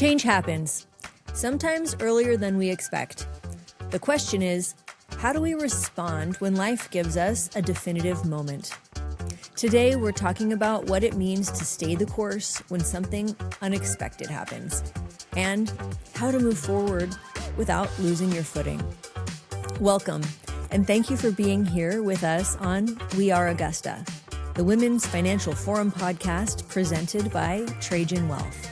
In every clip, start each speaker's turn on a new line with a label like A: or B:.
A: Change happens, sometimes earlier than we expect. The question is, how do we respond when life gives us a definitive moment? Today, we're talking about what it means to stay the course when something unexpected happens, and how to move forward without losing your footing. Welcome, and thank you for being here with us on We Are Augusta, the Women's Financial Forum podcast presented by Trajan Wealth.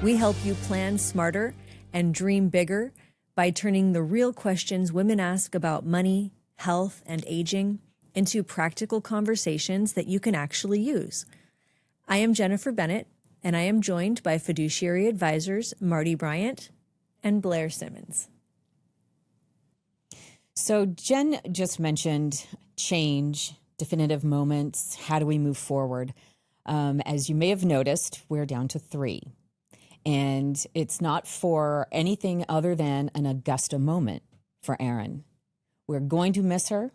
A: We help you plan smarter and dream bigger by turning the real questions women ask about money, health, and aging into practical conversations that you can actually use. I am Jennifer Bennett, and I am joined by Fiduciary advisors Marti Bryant and Blaire Simmons.
B: So Jen just mentioned change, definitive moments. How do we move forward? As you may have noticed, we're down to 3. And it's not for anything other than an Augusta moment for Erin. We're going to miss her.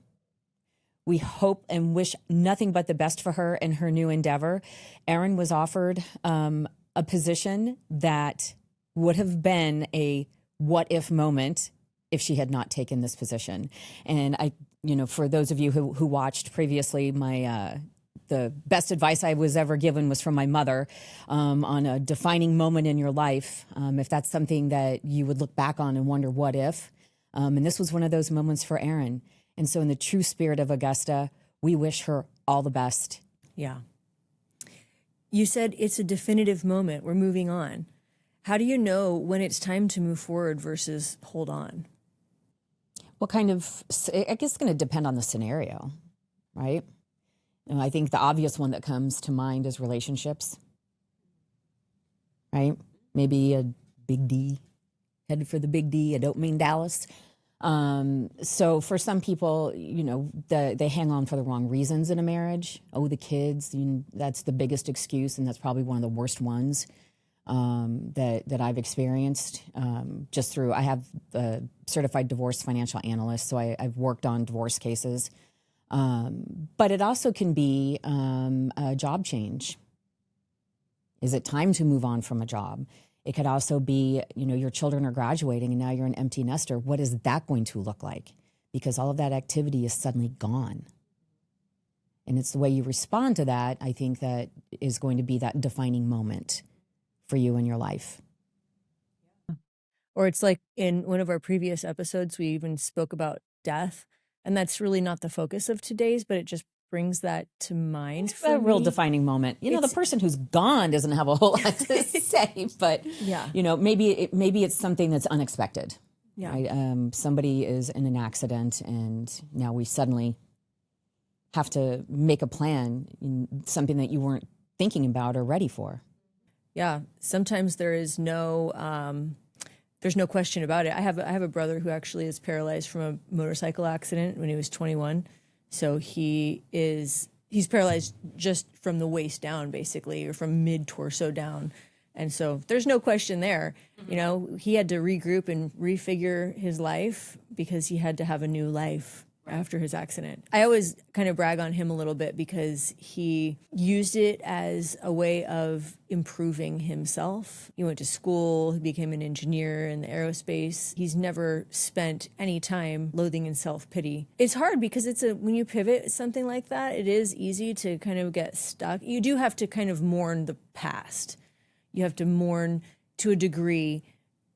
B: We hope and wish nothing but the best for her in her new endeavor. Erin was offered a position that would have been a what-if moment if she had not taken this position. And for those of you who watched previously, the best advice I was ever given was from my mother on a defining moment in your life. If that's something that you would look back on and wonder what if. And this was one of those moments for Erin. And so in the true spirit of Augusta, we wish her all the best.
A: Yeah. You said it's a definitive moment. We're moving on. How do you know when it's time to move forward versus hold on?
B: I guess it's going to depend on the scenario, right? And I think the obvious one that comes to mind is relationships, right? Maybe a big D, headed for the big D. I don't mean Dallas. So for some people, they hang on for the wrong reasons in a marriage. Oh, the kids, that's the biggest excuse, and that's probably one of the worst ones that I've experienced. I have a certified divorce financial analyst, so I've worked on divorce cases. But it also can be a job change. Is it time to move on from a job? It could also be, your children are graduating and now you're an empty nester. What is that going to look like? Because all of that activity is suddenly gone. And it's the way you respond to that, I think, that is going to be that defining moment for you in your life.
A: Or it's like in one of our previous episodes, we even spoke about death. And that's really not the focus of today's, but it just brings that to mind.
B: It's a real defining moment. The person who's gone doesn't have a whole lot to say, but
A: yeah.
B: Maybe it's something that's unexpected.
A: Yeah.
B: Right? Somebody is in an accident, and now we suddenly have to make a plan, something that you weren't thinking about or ready for.
A: Yeah. Sometimes there is there's no question about it. I have a brother who actually is paralyzed from a motorcycle accident when he was 21. So he's paralyzed just from the waist down, basically, or from mid torso down. And so there's no question there. Mm-hmm. He had to regroup and refigure his life because he had to have a new life after his accident. I always kind of brag on him a little bit because he used it as a way of improving himself. He went to school, he became an engineer in the aerospace. He's never spent any time loathing in self-pity. It's hard because when you pivot something like that, it is easy to kind of get stuck. You do have to kind of mourn the past. You have to mourn, to a degree,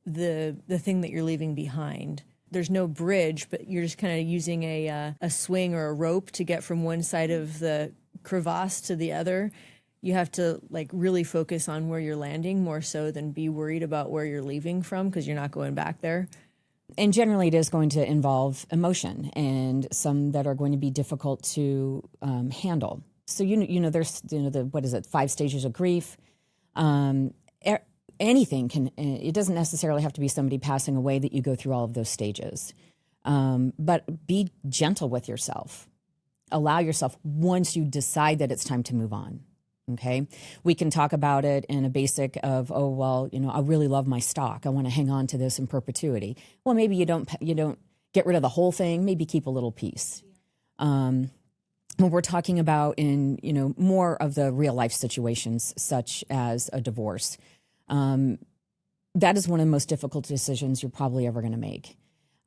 A: the thing that you're leaving behind. There's no bridge, but you're just kind of using a swing or a rope to get from one side of the crevasse to the other. You have to really focus on where you're landing more so than be worried about where you're leaving from, because you're not going back there.
B: And generally it is going to involve emotion, and some that are going to be difficult to handle. So, there's, the 5 stages of grief. Anything it doesn't necessarily have to be somebody passing away that you go through all of those stages. But be gentle with yourself. Allow yourself, once you decide that it's time to move on, okay? We can talk about it in a basic of, I really love my stock. I want to hang on to this in perpetuity. Well, maybe you don't get rid of the whole thing. Maybe keep a little piece. When we're talking about in, more of the real life situations, such as a divorce, that is one of the most difficult decisions you're probably ever going to make.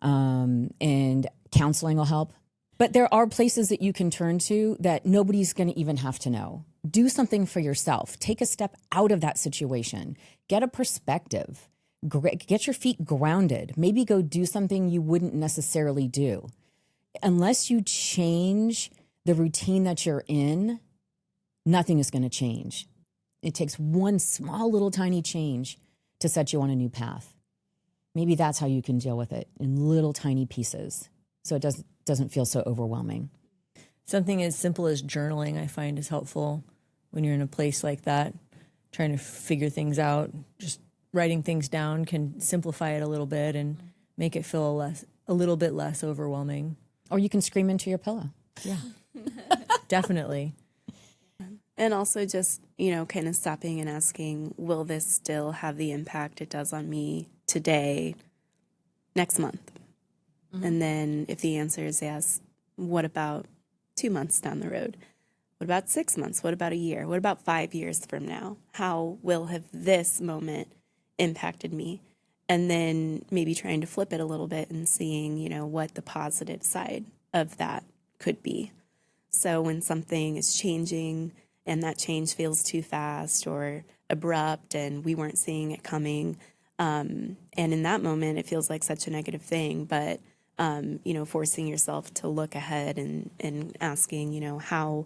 B: And counseling will help. But there are places that you can turn to that nobody's going to even have to know. Do something for yourself. Take a step out of that situation. Get a perspective. Get your feet grounded. Maybe go do something you wouldn't necessarily do. Unless you change the routine that you're in, nothing is going to change. It takes one small little tiny change to set you on a new path. Maybe that's how you can deal with it, in little tiny pieces, so it doesn't feel so overwhelming.
A: Something as simple as journaling I find is helpful when you're in a place like that, trying to figure things out. Just writing things down can simplify it a little bit and make it feel a little bit less overwhelming.
B: Or you can scream into your pillow.
A: Yeah, definitely.
C: And also just, you know, kind of stopping and asking, will this still have the impact it does on me today, next month? Mm-hmm. And then if the answer is yes, what about 2 months down the road? What about 6 months? What about a year? What about 5 years from now? How will have this moment impacted me? And then maybe trying to flip it a little bit and seeing, you know, what the positive side of that could be. So when something is changing and that change feels too fast or abrupt and we weren't seeing it coming, and in that moment it feels like such a negative thing, but you know, forcing yourself to look ahead and asking, you know, how,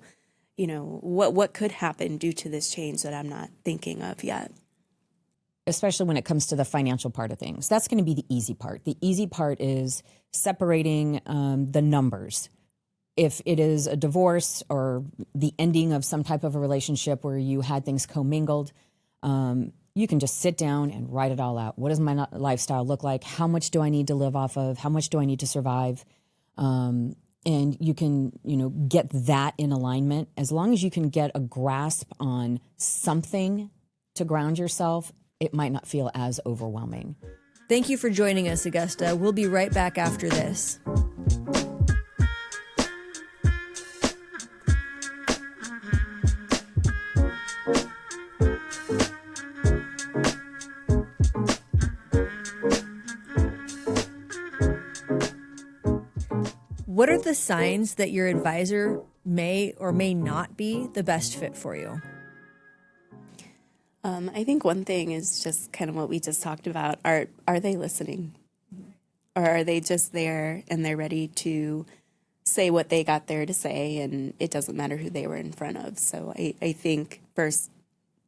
C: you know, what could happen due to this change that I'm not thinking of yet.
B: Especially when it comes to the financial part of things. That's going to be the easy part. The easy part is separating the numbers. If it is a divorce or the ending of some type of a relationship where you had things commingled, you can just sit down and write it all out. What does my lifestyle look like? How much do I need to live off of? How much do I need to survive? And you can, you know, get that in alignment. As long as you can get a grasp on something to ground yourself, it might not feel as overwhelming.
A: Thank you for joining us, Augusta. We'll be right back after this. What are the signs that your advisor may or may not be the best fit for you?
C: I think one thing is just kind of what we just talked about. Are they listening? Or are they just there and they're ready to say what they got there to say and it doesn't matter who they were in front of? So I think first,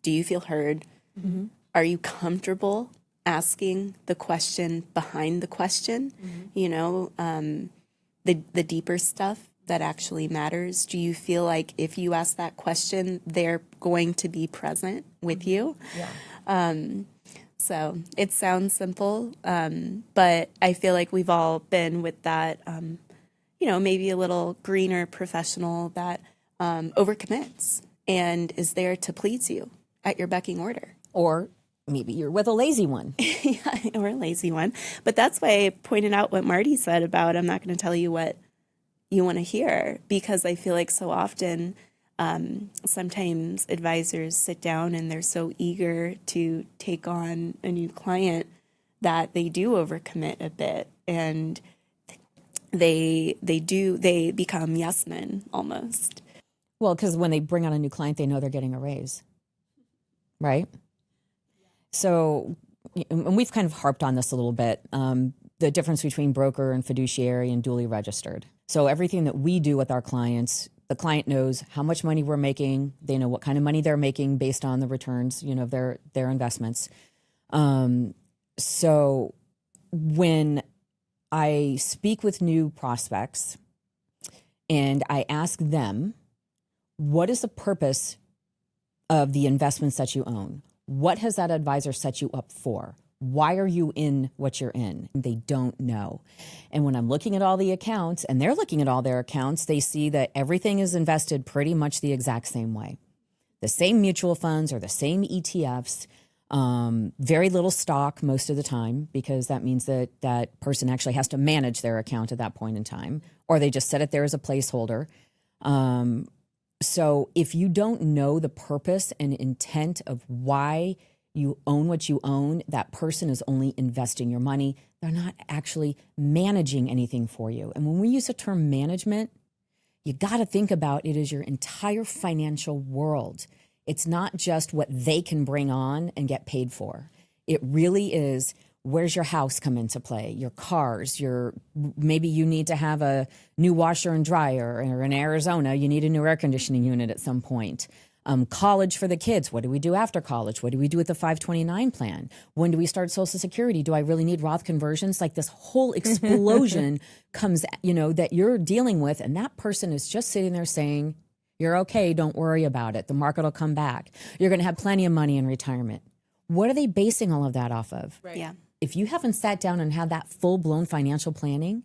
C: do you feel heard? Mm-hmm. Are you comfortable asking the question behind the question? Mm-hmm. You know, the deeper stuff that actually matters. Do you feel like if you ask that question, they're going to be present with you?
A: Yeah.
C: So it sounds simple, but I feel like we've all been with that, you know, maybe a little greener professional that overcommits and is there to please you at your becking order.
B: Or maybe you're with a lazy one.
C: Yeah, or a lazy one. But that's why I pointed out what Marti said about I'm not going to tell you what you want to hear, because I feel like so often sometimes advisors sit down and they're so eager to take on a new client that they do overcommit a bit and they become yes men almost.
B: Well, because when they bring on a new client, they know they're getting a raise, right? So, and we've kind of harped on this a little bit, the difference between broker and fiduciary and duly registered. So everything that we do with our clients, the client knows how much money we're making. They know what kind of money they're making based on the returns, you know, of their investments. So when I speak with new prospects and I ask them, what is the purpose of the investments that you own? What has that advisor set you up for? Why are you in what you're in? They don't know. And when I'm looking at all the accounts and they're looking at all their accounts, they see that everything is invested pretty much the exact same way. The same mutual funds or the same ETFs, very little stock most of the time, because that means that that person actually has to manage their account at that point in time, or they just set it there as a placeholder. So if you don't know the purpose and intent of why You own what you own. That person is only investing your money. They're not actually managing anything for you. And when we use the term management, you got to think about it as your entire financial world. It's not just what they can bring on and get paid for. It really is, where's your house come into play, your cars, maybe you need to have a new washer and dryer, or in Arizona, you need a new air conditioning unit at some point. College for the kids. What do we do after college? What do we do with the 529 plan? When do we start Social Security? Do I really need Roth conversions? Like this whole explosion comes, that you're dealing with. And that person is just sitting there saying, you're okay. Don't worry about it. The market will come back. You're going to have plenty of money in retirement. What are they basing all of that off of?
C: Right. Yeah.
B: If you haven't sat down and had that full blown financial planning,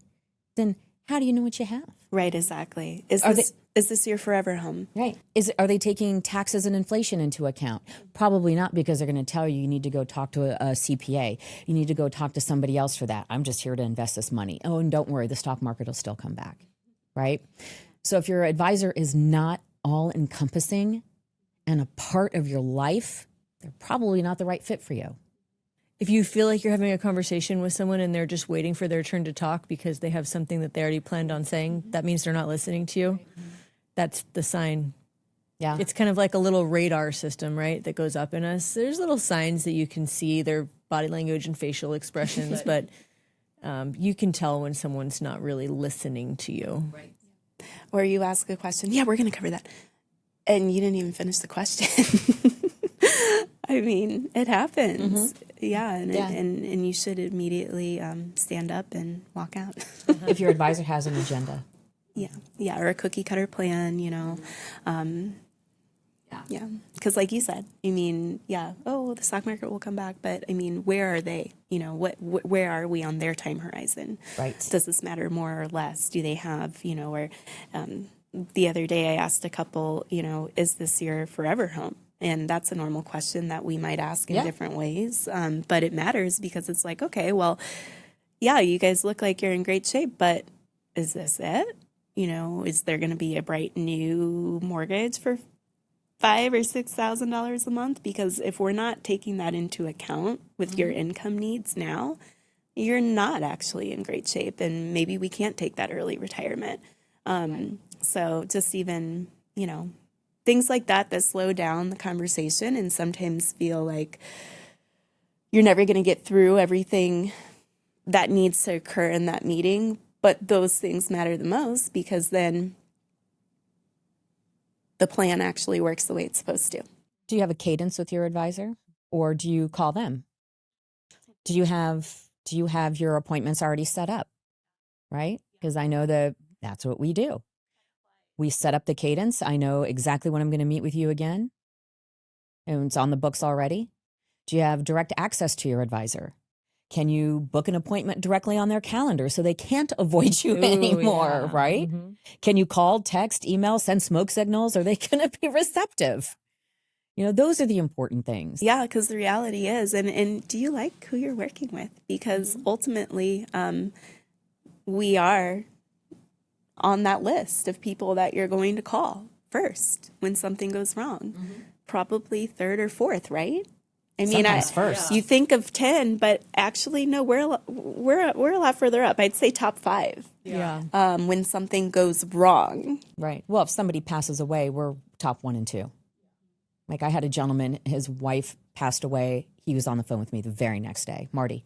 B: then how do you know what you have?
C: Right. Exactly. Is this your forever home?
B: Right. Are they taking taxes and inflation into account? Probably not, because they're going to tell you need to go talk to a CPA. You need to go talk to somebody else for that. I'm just here to invest this money. Oh, and don't worry, the stock market will still come back. Right. So if your advisor is not all encompassing and a part of your life, they're probably not the right fit for you.
A: If you feel like you're having a conversation with someone and they're just waiting for their turn to talk because they have something that they already planned on saying, that means they're not listening to you. That's the sign.
B: Yeah.
A: It's kind of like a little radar system, right, that goes up in us. There's little signs that you can see, their body language and facial expressions, but you can tell when someone's not really listening to you.
C: Right. Or you ask a question, yeah, we're going to cover that. And you didn't even finish the question. I mean, it happens. Mm-hmm. Yeah, and you should immediately stand up and walk out.
B: If your advisor has an agenda.
C: Yeah, or a cookie cutter plan, Yeah, because like you said, I mean, the stock market will come back, but I mean, where are they? Where are we on their time horizon?
B: Right.
C: Does this matter more or less? Do they have, or the other day I asked a couple, is this your forever home? And that's a normal question that we might ask in different ways. But it matters because it's like, okay, well, yeah, you guys look like you're in great shape, but is this it? Is there going to be a bright new mortgage for $5,000 or $6,000 a month? Because if we're not taking that into account with your income needs now, you're not actually in great shape. And maybe we can't take that early retirement. So just even, things like that slow down the conversation and sometimes feel like you're never going to get through everything that needs to occur in that meeting. But those things matter the most because then the plan actually works the way it's supposed to.
B: Do you have a cadence with your advisor, or do you call them? Do you have your appointments already set up? Right? Because I know that's what we do. We set up the cadence. I know exactly when I'm going to meet with you again. And it's on the books already. Do you have direct access to your advisor? Can you book an appointment directly on their calendar so they can't avoid you anymore, right? Mm-hmm. Can you call, text, email, send smoke signals? Are they going to be receptive? Those are the important things.
C: Yeah, because the reality is, and do you like who you're working with? Because ultimately, we are on that list of people that you're going to call first when something goes wrong. Mm-hmm. Probably third or fourth, right? I mean,
B: first.
C: You think of 10, but actually, no, we're a lot further up. I'd say top 5.
A: Yeah.
C: When something goes wrong.
B: Right. Well, if somebody passes away, we're top 1 and 2. Like I had a gentleman, his wife passed away. He was on the phone with me the very next day. Marti.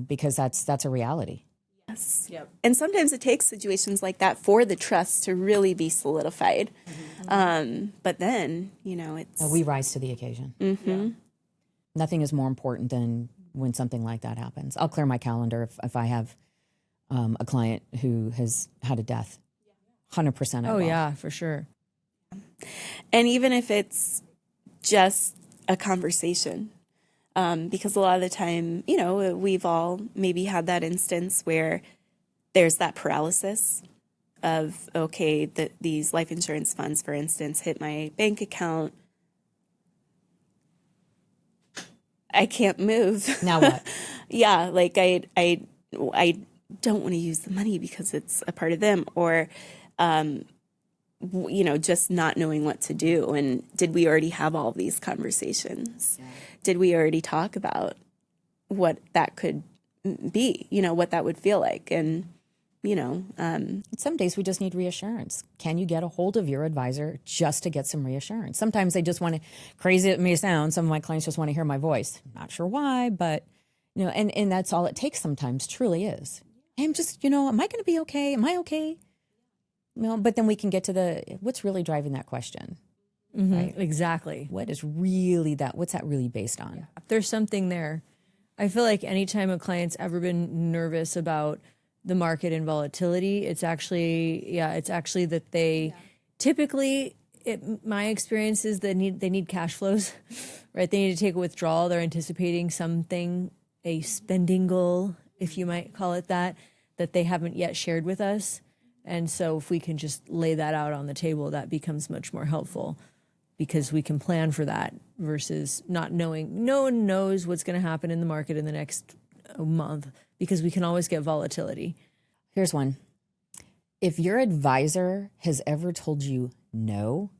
B: Because that's a reality.
C: Yes. Yep. And sometimes it takes situations like that for the trust to really be solidified. Mm-hmm. But then, it's...
B: We rise to the occasion.
C: Mm-hmm. Yeah.
B: Nothing is more important than when something like that happens. I'll clear my calendar if I have a client who has had a death. 100% I will.
A: Oh, yeah, for sure.
C: And even if it's just a conversation, because a lot of the time, we've all maybe had that instance where there's that paralysis of, okay, these life insurance funds, for instance, hit my bank account. I can't move.
B: Now what?
C: Yeah, like I don't want to use the money because it's a part of them. Or just not knowing what to do. And did we already have all these conversations? Yeah. Did we already talk about what that could be, what that would feel like? And,
B: some days we just need reassurance. Can you get a hold of your advisor just to get some reassurance? Sometimes they just want to, crazy it may sound, some of my clients just want to hear my voice. Not sure why, but, and that's all it takes sometimes, truly is. I'm just, am I going to be okay? Am I okay? But then we can get to what's really driving that question.
A: Mm-hmm.
B: Right?
A: Exactly.
B: What's that really based on?
A: Yeah. There's something there. I feel like anytime a client's ever been nervous about the market and volatility, it's actually that they typically, my experience is they need cash flows, right? They need to take a withdrawal. They're anticipating something, a spending goal, if you might call it that they haven't yet shared with us. And so if we can just lay that out on the table, that becomes much more helpful, because we can plan for that versus not knowing. No one knows what's going to happen in the market in the next month, because we can always get volatility.
B: Here's one. If your advisor has ever told you no,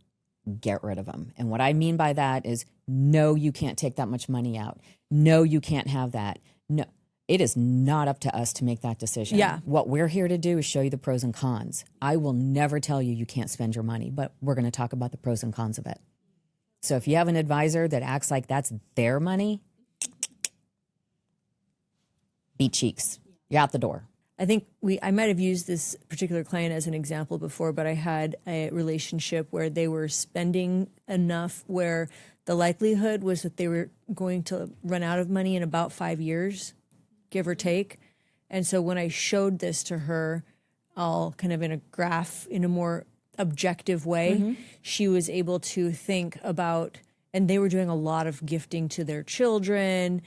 B: get rid of them. And what I mean by that is, no, you can't take that much money out. No, you can't have that. No, it is not up to us to make that decision.
A: Yeah.
B: What we're here to do is show you the pros and cons. I will never tell you you can't spend your money, but we're going to talk about the pros and cons of it. So if you have an advisor that acts like that's their money, beat cheeks. You're out the door.
A: I think I might have used this particular client as an example before, but I had a relationship where they were spending enough where the likelihood was that they were going to run out of money in about 5 years, give or take. And so when I showed this to her, all kind of in a graph, in a more objective way, she was able to think about, and they were doing a lot of gifting to their children,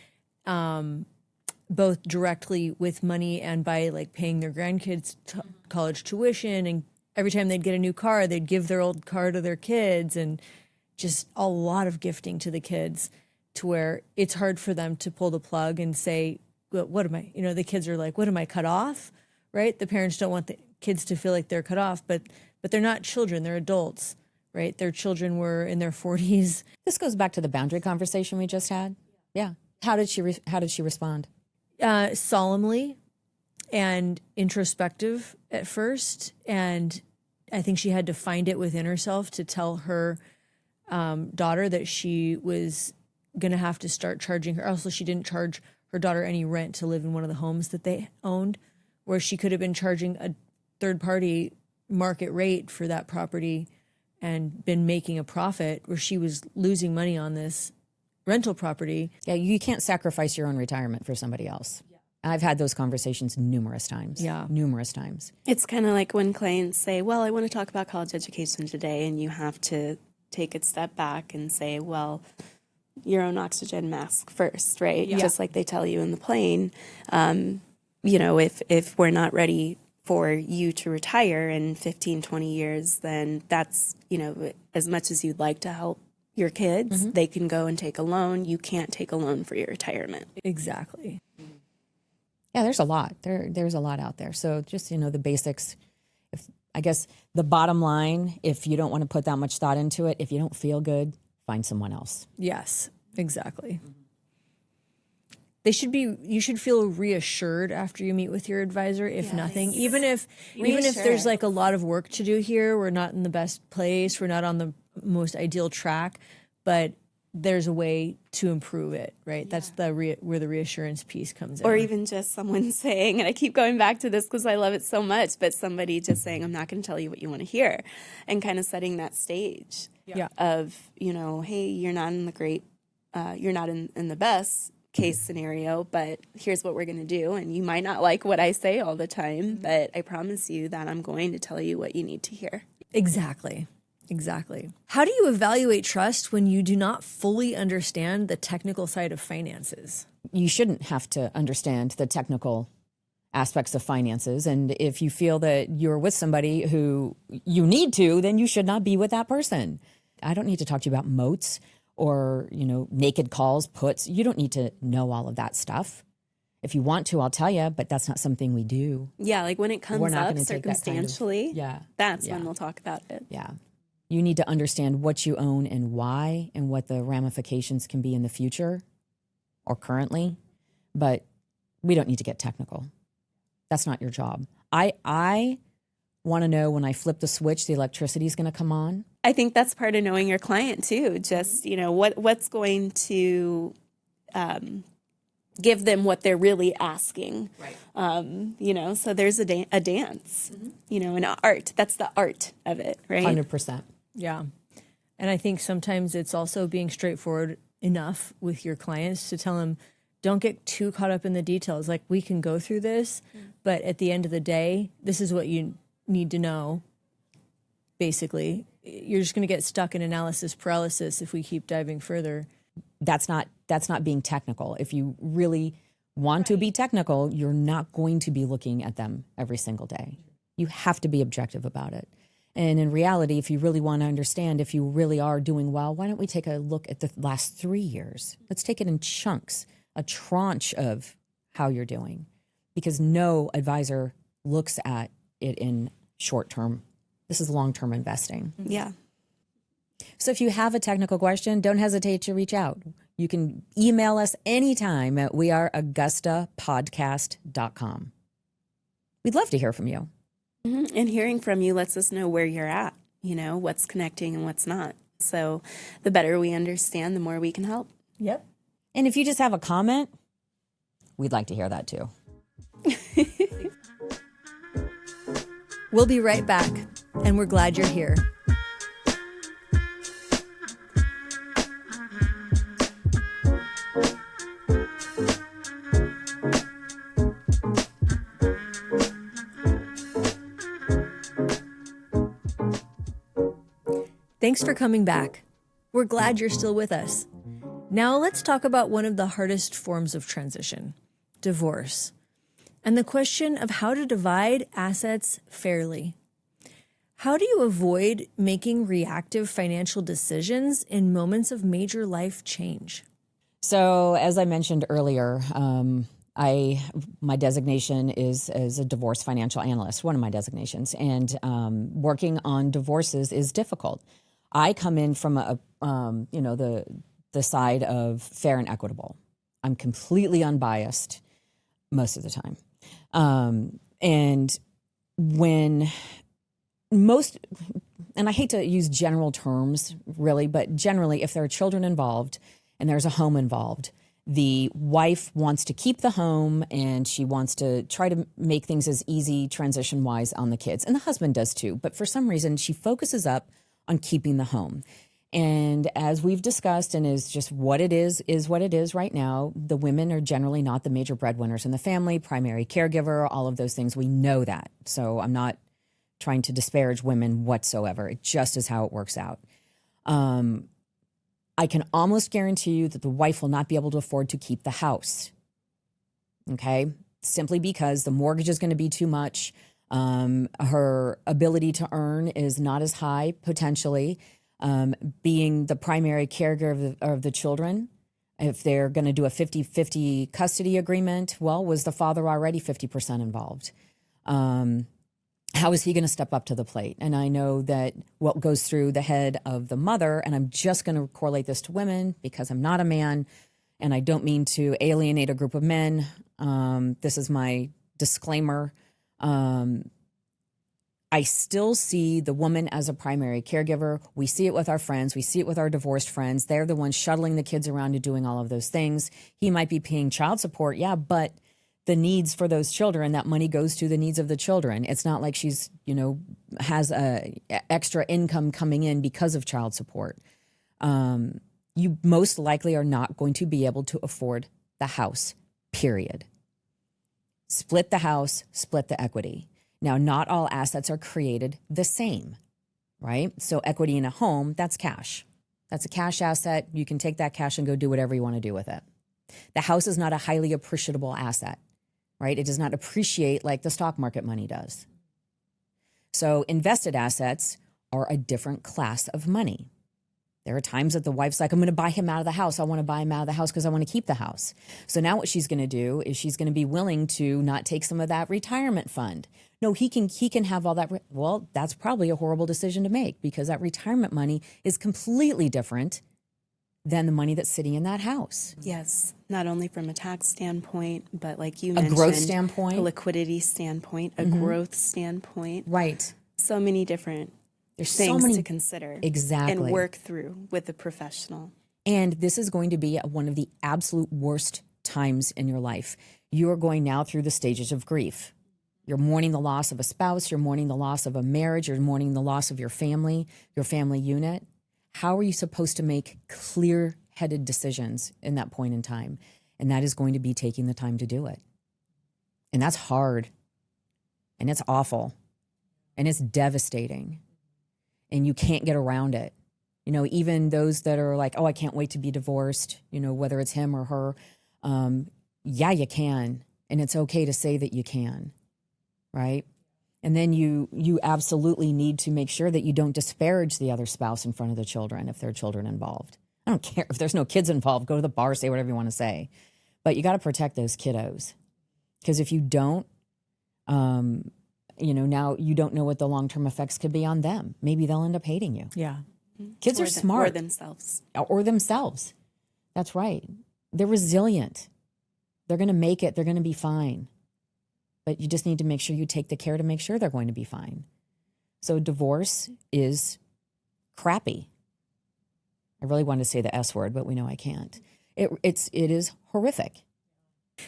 A: both directly with money and by like paying their grandkids college tuition. And every time they'd get a new car, they'd give their old car to their kids, and just a lot of gifting to the kids, to where it's hard for them to pull the plug and say, what am I, the kids are like, what am I, cut off? Right? The parents don't want the kids to feel like they're cut off, but they're not children, they're adults, right? Their children were in their 40s.
B: This goes back to the boundary conversation we just had. Yeah. How did she respond?
A: Solemnly and introspective at first. And I think she had to find it within herself to tell her daughter that she was going to have to start charging her. Also, she didn't charge her daughter any rent to live in one of the homes that they owned, where she could have been charging a third-party market rate for that property and been making a profit, where she was losing money on this rental property.
B: Yeah, you can't sacrifice your own retirement for somebody else. Yeah. I've had those conversations numerous times.
A: Yeah.
B: Numerous times.
C: It's kind of like when clients say, well, I want to talk about college education today, and you have to take a step back and say, well, your own oxygen mask first, right? Yeah. Just like they tell you in the plane. If we're not ready for you to retire in 15, 20 years, then that's, as much as you'd like to help your kids, they can go and take a loan. You can't take a loan for your retirement.
A: Exactly.
B: Yeah, there's a lot. There's a lot out there. So just, the basics. I guess the bottom line, if you don't want to put that much thought into it, if you don't feel good, find someone else.
A: Yes, exactly. You should feel reassured after you meet with your advisor, if nothing, even if there's like a lot of work to do here, we're not in the best place, we're not on the most ideal track, but there's a way to improve it, right? Yeah. That's where the reassurance piece comes in.
C: Or even just someone saying, and I keep going back to this because I love it so much, but somebody just saying, I'm not going to tell you what you want to hear, and kind of setting that stage of, hey, you're not in the great, you're not in the best case scenario, but here's what we're going to do. And you might not like what I say all the time, but I promise you that I'm going to tell you what you need to hear.
A: Exactly. How do you evaluate trust when you do not fully understand the technical side of finances?
B: You shouldn't have to understand the technical aspects of finances. And if you feel that you're with somebody who you need to, then you should not be with that person. I don't need to talk to you about moats or, naked calls, puts. You don't need to know all of that stuff. If you want to, I'll tell you, but that's not something we do.
C: Yeah, like when it
B: We're
C: comes
B: not
C: up
B: gonna take that kind of-
C: circumstantially,
B: Yeah.
C: that's
B: Yeah.
C: when we'll talk about it.
B: Yeah. You need to understand what you own and why and what the ramifications can be in the future or currently, but we don't need to get technical. That's not your job. I want to know when I flip the switch, the electricity is going to come on.
C: I think that's part of knowing your client too. Just, what's going to give them what they're really asking. Right. So there's a dance, an art. That's the art of it, right?
B: 100%.
A: Yeah. And I think sometimes it's also being straightforward enough with your clients to tell them, don't get too caught up in the details. Like, we can go through this, but at the end of the day, this is what you need to know. Basically, you're just going to get stuck in analysis paralysis if we keep diving further.
B: That's not being technical. If you really want to be technical, you're not going to be looking at them every single day. You have to be objective about it. And in reality, if you really want to understand if you really are doing well, why don't we take a look at the last 3 years? Let's take it in chunks, a tranche of how you're doing, because no advisor looks at it in short term. This is long-term investing.
C: Yeah.
B: So if you have a technical question, don't hesitate to reach out. You can email us anytime at weareaugustapodcast.com. We'd love to hear from you.
C: Mm-hmm. And hearing from you lets us know where you're at, what's connecting and what's not. So the better we understand, the more we can help.
A: Yep.
B: And if you just have a comment, we'd like to hear that too.
A: We'll be right back, and we're glad you're here. Thanks for coming back. We're glad you're still with us. Now let's talk about one of the hardest forms of transition, divorce, and the question of how to divide assets fairly. How do you avoid making reactive financial decisions in moments of major life change?
B: So, as I mentioned earlier, my designation is as a divorce financial analyst, one of my designations, and working on divorces is difficult. I come in from the side of fair and equitable. I'm completely unbiased most of the time. And when and I hate to use general terms really, but generally if there are children involved and there's a home involved, the wife wants to keep the home and she wants to try to make things as easy transition-wise on the kids. And the husband does too. But for some reason, she focuses up on keeping the home. And as we've discussed, and is just what it is what it is right now, the women are generally not the major breadwinners in the family, primary caregiver, all of those things. We know that. So I'm not trying to disparage women whatsoever. It just is how it works out. I can almost guarantee you that the wife will not be able to afford to keep the house. Okay? Simply because the mortgage is going to be too much. Her ability to earn is not as high, potentially. Being the primary caregiver of the children, if they're going to do a 50-50 custody agreement, well, was the father already 50% involved? How is he going to step up to the plate? And I know that what goes through the head of the mother, and I'm just going to correlate this to women because I'm not a man, and I don't mean to alienate a group of men. This is my disclaimer. I still see the woman as a primary caregiver. We see it with our friends. We see it with our divorced friends. They're the ones shuttling the kids around and doing all of those things. He might be paying child support, yeah, but the needs for those children, that money goes to the needs of the children. It's not like she's, has a extra income coming in because of child support. You most likely are not going to be able to afford the house, period. Split the house, split the equity. Now, not all assets are created the same, right? So equity in a home, that's cash. That's a cash asset. You can take that cash and go do whatever you want to do with it. The house is not a highly appreciable asset, right? It does not appreciate like the stock market money does. So invested assets are a different class of money. There are times that the wife's like, I'm going to buy him out of the house. I want to buy him out of the house because I want to keep the house. So now what she's going to do is she's going to be willing to not take some of that retirement fund. No, he can have all that. Well, that's probably a horrible decision to make because that retirement money is completely different than the money that's sitting in that house.
C: Yes, not only from a tax standpoint, but like you
B: A
C: mentioned,
B: growth standpoint.
C: a liquidity standpoint, a growth standpoint.
B: Right.
C: So many different
B: There's so
C: things
B: many
C: to consider.
B: Exactly.
C: And work through with a professional.
B: And this is going to be one of the absolute worst times in your life. You are going now through the stages of grief. You're mourning the loss of a spouse. You're mourning the loss of a marriage. You're mourning the loss of your family unit. How are you supposed to make clear-headed decisions in that point in time? And that is going to be taking the time to do it. And that's hard. And it's awful. And it's devastating. And you can't get around it. You know, even those that are like, oh, I can't wait to be divorced, you know, whether it's him or her. Yeah, you can. And it's okay to say that you can. Right? And then you absolutely need to make sure that you don't disparage the other spouse in front of the children if there are children involved. I don't care if there's no kids involved. Go to the bar, say whatever you want to say. But you got to protect those kiddos. Because if you don't, now you don't know what the long-term effects could be on them. Maybe they'll end up hating you.
A: Yeah.
B: Kids are smart.
C: Or themselves.
B: Or themselves. That's right. They're resilient. They're going to make it. They're going to be fine. But you just need to make sure you take the care to make sure they're going to be fine. So divorce is crappy. I really wanted to say the S word, but we know I can't. It is horrific.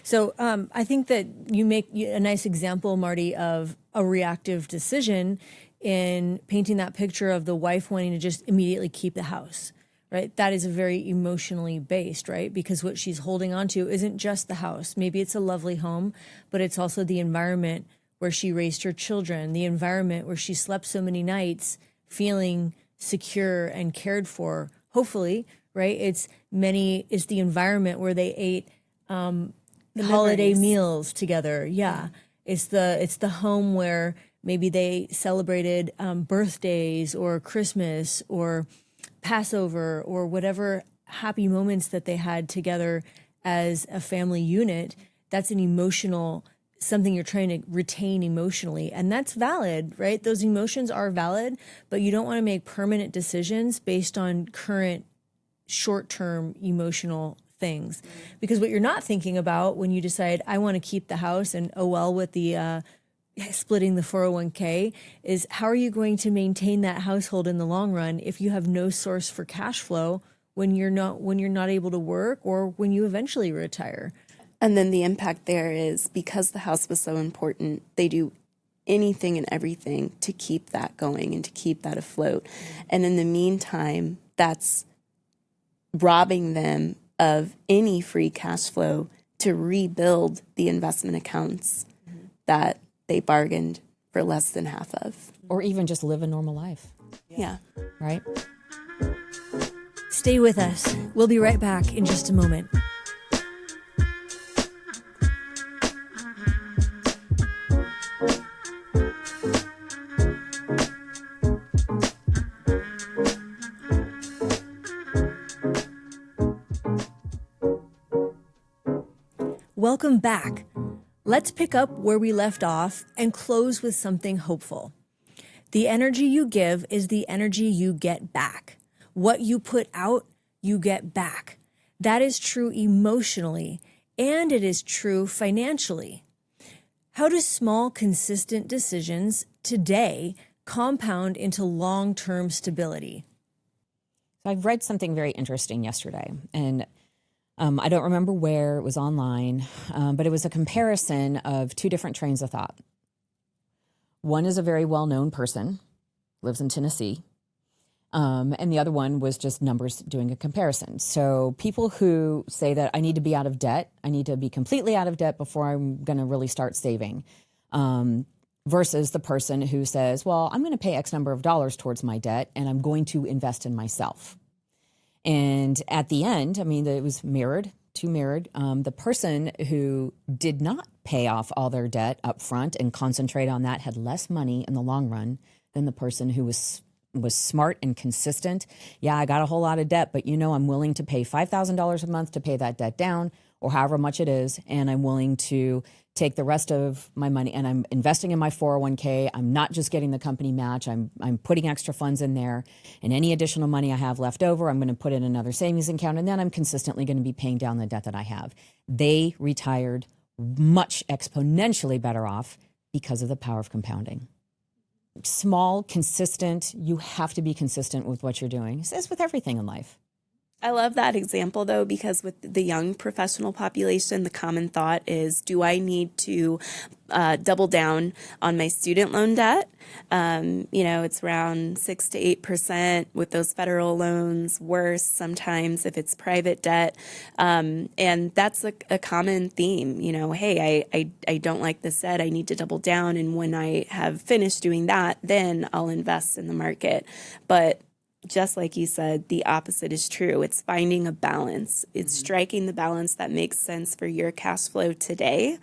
A: So I think that you make a nice example, Marti, of a reactive decision in painting that picture of the wife wanting to just immediately keep the house, right? That is very emotionally based, right? Because what she's holding on to isn't just the house. Maybe it's a lovely home, but it's also the environment where she raised her children, the environment where she slept so many nights feeling secure and cared for, hopefully, right? It's the environment where they ate holiday meals together. Yeah. It's the home where maybe they celebrated birthdays or Christmas or Passover or whatever happy moments that they had together as a family unit. That's an emotional, something you're trying to retain emotionally. And that's valid, right? Those emotions are valid, but you don't want to make permanent decisions based on current short-term emotional things. Because what you're not thinking about when you decide, I want to keep the house and oh well with the splitting the 401k is how are you going to maintain that household in the long run if you have no source for cash flow when you're not able to work or when you eventually retire.
C: And then the impact there is because the house was so important, they do anything and everything to keep that going and to keep that afloat. And in the meantime, that's robbing them of any free cash flow to rebuild the investment accounts that they bargained for less than half of.
B: Or even just live a normal life.
C: Yeah.
B: Right?
A: Stay with us. We'll be right back in just a moment. Welcome back. Let's pick up where we left off and close with something hopeful. The energy you give is the energy you get back. What you put out, you get back. That is true emotionally, and it is true financially. How do small, consistent decisions today compound into long-term stability?
B: I've read something very interesting yesterday, and I don't remember where, it was online, but it was a comparison of two different trains of thought. One is a very well-known person, lives in Tennessee, and the other one was just numbers doing a comparison. So people who say that I need to be out of debt, I need to be completely out of debt before I'm going to really start saving, versus the person who says, well, I'm going to pay X number of dollars towards my debt, and I'm going to invest in myself. And at the end, I mean, it was mirrored. The person who did not pay off all their debt up front and concentrate on that had less money in the long run than the person who was was smart and consistent. Yeah, I got a whole lot of debt, but I'm willing to pay $5,000 a month to pay that debt down, or however much it is, and I'm willing to take the rest of my money and I'm investing in my 401k. I'm not just getting the company match. I'm putting extra funds in there, and any additional money I have left over, I'm going to put in another savings account, and then I'm consistently going to be paying down the debt that I have. They retired much exponentially better off because of the power of compounding. Small, consistent, you have to be consistent with what you're doing. It's with everything in life.
C: I love that example, though, because with the young professional population, the common thought is, do I need to double down on my student loan debt? It's around 6 to 8% with those federal loans, worse sometimes if it's private debt. And that's a common theme. Hey, I don't like this debt. I need to double down. And when I have finished doing that, then I'll invest in the market. But just like you said, the opposite is true. It's finding a balance. It's striking the balance that makes sense for your cash flow today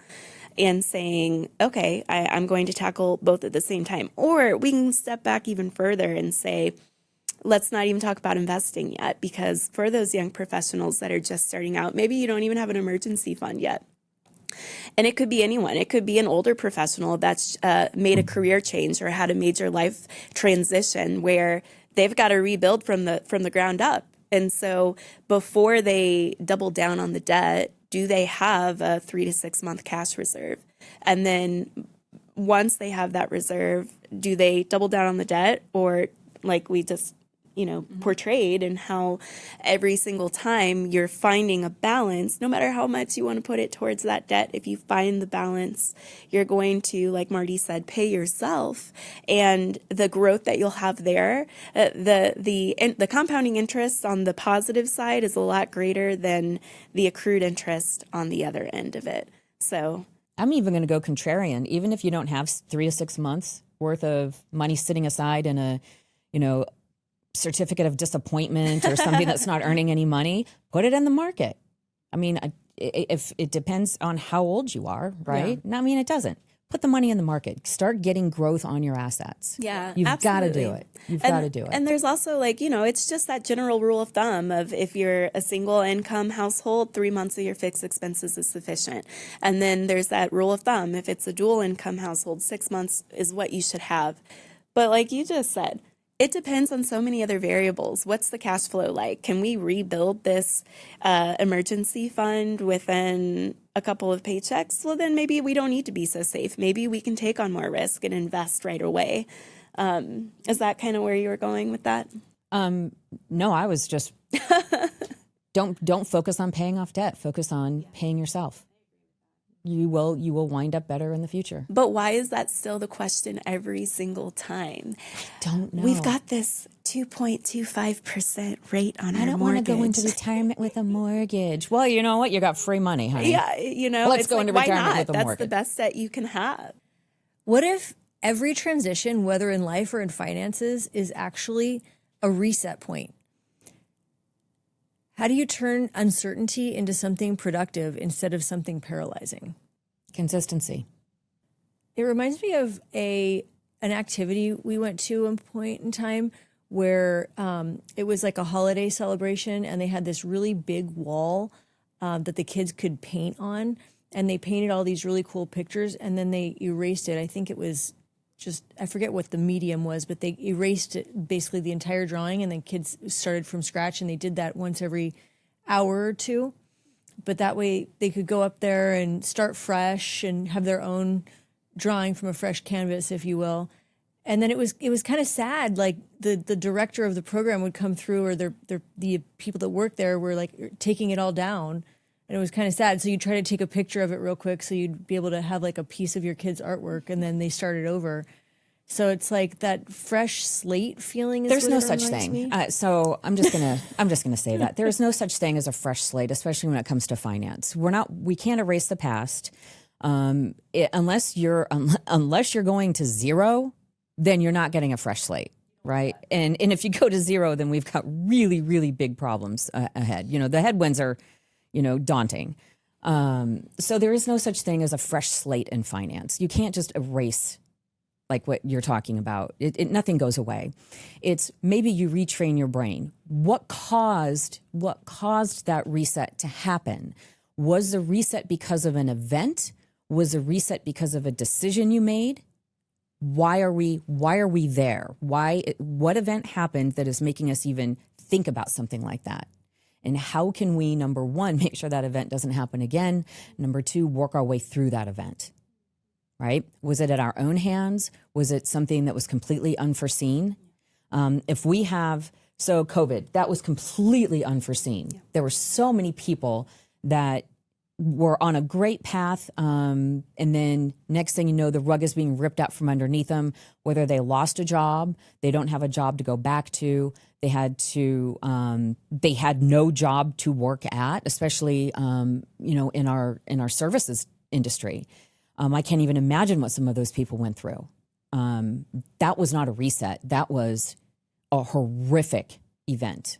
C: and saying, okay, I'm going to tackle both at the same time. Or we can step back even further and say, let's not even talk about investing yet, because for those young professionals that are just starting out, maybe you don't even have an emergency fund yet. And it could be anyone. It could be an older professional that's made a career change or had a major life transition where they've got to rebuild from the ground up. And so before they double down on the debt, do they have a 3 to 6 month cash reserve? And then once they have that reserve, do they double down on the debt, or like we just portrayed, and how every single time you're finding a balance, no matter how much you want to put it towards that debt, if you find the balance, you're going to, like Marti said, pay yourself, and the growth that you'll have there, the compounding interest on the positive side is a lot greater than the accrued interest on the other end of it. So
B: I'm even going to go contrarian. Even if you don't have 3 to 6 months worth of money sitting aside in a, certificate of disappointment or something that's not earning any money, put it in the market. I mean, if it depends on how old you are, right? Yeah. I mean, it doesn't. Put the money in the market. Start getting growth on your assets.
C: Yeah,
B: you've got to do it. You've got to do it.
C: And there's also it's just that general rule of thumb of, if you're a single income household, 3 months of your fixed expenses is sufficient. And then there's that rule of thumb, if it's a dual income household, 6 months is what you should have. But like you just said, it depends on so many other variables. What's the cash flow like? Can we rebuild this emergency fund within a couple of paychecks? Well, then maybe we don't need to be so safe. Maybe we can take on more risk and invest right away. Is that kind of where you were going with that?
B: No, I was just don't focus on paying off debt. Focus on paying yourself. You will wind up better in the future.
C: But why is that still the question every single time?
B: I don't know.
C: We've got this 2.25% rate on our mortgage.
B: I don't want to go into retirement with a mortgage. Well, you know what? You got free money, honey.
C: Yeah,
B: let's go into retirement with a
C: mortgage.
B: mortgage.
C: That's the best debt you can have.
A: What if every transition, whether in life or in finances, is actually a reset point? How do you turn uncertainty into something productive instead of something paralyzing?
B: Consistency.
A: It reminds me of an activity we went to at a point in time where it was like a holiday celebration, and they had this really big wall that the kids could paint on, and they painted all these really cool pictures, and then they erased it. I think it was I forget what the medium was, but they erased it, basically the entire drawing, and then kids started from scratch, and they did that once every hour or two. But that way they could go up there and start fresh and have their own drawing from a fresh canvas, if you will. And then it was kind of sad. Like the director of the program would come through, or the people that work there were like taking it all down. And it was kind of sad. So you try to take a picture of it real quick so you'd be able to have like a piece of your kid's artwork, and then they started over. So it's like that fresh slate feeling.
B: There's no such thing. So I'm just gonna say that there is no such thing as a fresh slate, especially when it comes to finance. We can't erase the past unless you're going to zero. Then you're not getting a fresh slate, right? And if you go to zero, then we've got really, really big problems ahead. The headwinds are daunting. So there is no such thing as a fresh slate in finance. You can't just erase like what you're talking about. Nothing goes away. It's maybe you retrain your brain. What caused that reset to happen? Was the reset because of an event? Was the reset because of a decision you made? Why are we there? What event happened that is making us even think about something like that? And how can we, number one, make sure that event doesn't happen again? Number two, work our way through that event. Right? Was it at our own hands? Was it something that was completely unforeseen? So COVID, that was completely unforeseen. Yeah. There were so many people that were on a great path. And then next thing you know, the rug is being ripped out from underneath them, whether they lost a job, they don't have a job to go back to. They had no job to work at, especially, in our services industry. I can't even imagine what some of those people went through. That was not a reset. That was a horrific event.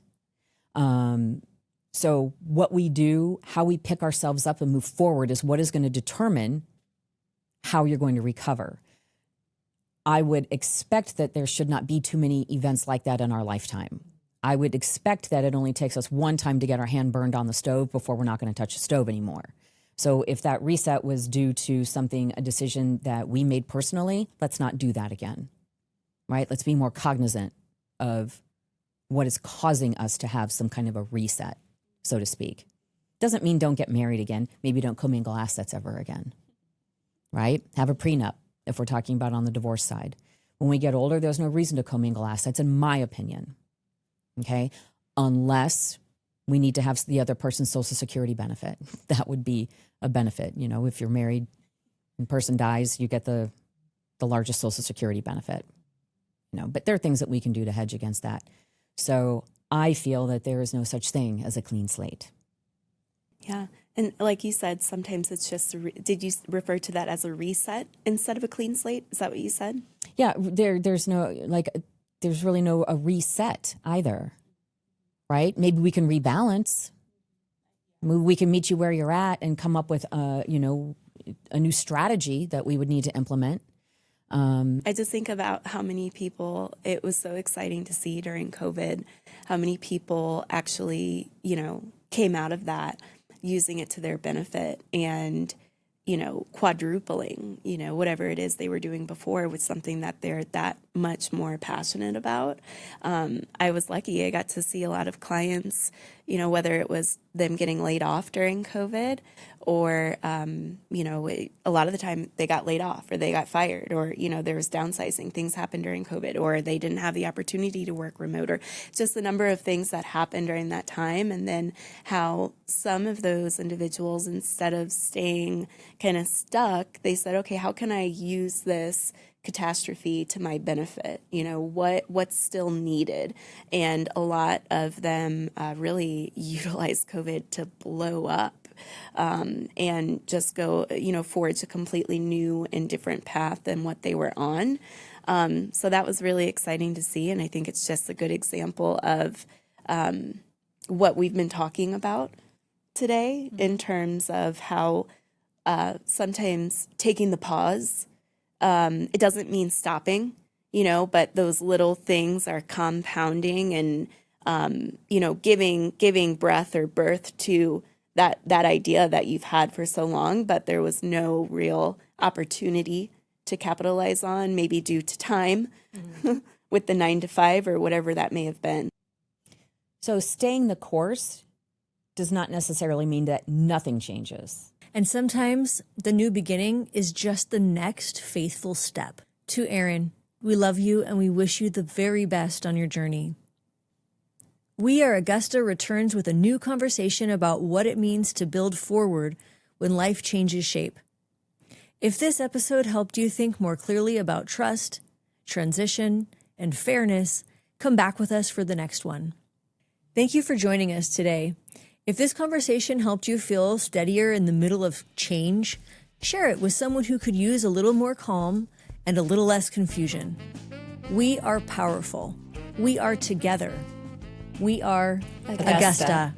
B: So what we do, how we pick ourselves up and move forward is what is going to determine how you're going to recover. I would expect that there should not be too many events like that in our lifetime. I would expect that it only takes us one time to get our hand burned on the stove before we're not going to touch the stove anymore. So if that reset was due to a decision that we made personally, let's not do that again, right? Let's be more cognizant of what is causing us to have some kind of a reset, so to speak. Doesn't mean don't get married again. Maybe don't commingle assets ever again, right? Have a prenup if we're talking about on the divorce side. When we get older, there's no reason to commingle assets, in my opinion, okay? Unless we need to have the other person's Social Security benefit. That would be a benefit. If you're married and person dies, you get the largest Social Security benefit. But there are things that we can do to hedge against that. So I feel that there is no such thing as a clean slate.
C: Yeah. And like you said, sometimes it's just, did you refer to that as a reset instead of a clean slate? Is that what you said?
B: Yeah. There's really no a reset either. Right? Maybe we can rebalance. We can meet you where you're at and come up with, a new strategy that we would need to implement.
C: I just think about how many people, it was so exciting to see during COVID, how many people actually, came out of that using it to their benefit and, quadrupling, whatever it is they were doing before with something that they're that much more passionate about. I was lucky. I got to see a lot of clients, whether it was them getting laid off during COVID or, a lot of the time they got laid off or they got fired or, there was downsizing. Things happened during COVID or they didn't have the opportunity to work remote or just the number of things that happened during that time. And then how some of those individuals, instead of staying kind of stuck, they said, okay, how can I use this catastrophe to my benefit? What's still needed? And a lot of them really utilized COVID to blow up and just go, forge a completely new and different path than what they were on. So that was really exciting to see. And I think it's just a good example of what we've been talking about today in terms of how sometimes taking the pause, it doesn't mean stopping, but those little things are compounding and, giving breath or birth to that idea that you've had for so long, but there was no real opportunity to capitalize on, maybe due to time with the 9 to 5 or whatever that may have been.
B: So staying the course does not necessarily mean that nothing changes.
A: And sometimes the new beginning is just the next faithful step. To Erin, we love you and we wish you the very best on your journey. We Are Augusta returns with a new conversation about what it means to build forward when life changes shape. If this episode helped you think more clearly about trust, transition, and fairness, come back with us for the next one. Thank you for joining us today. If this conversation helped you feel steadier in the middle of change, share it with someone who could use a little more calm and a little less confusion. We are powerful. We are together. We are Augusta.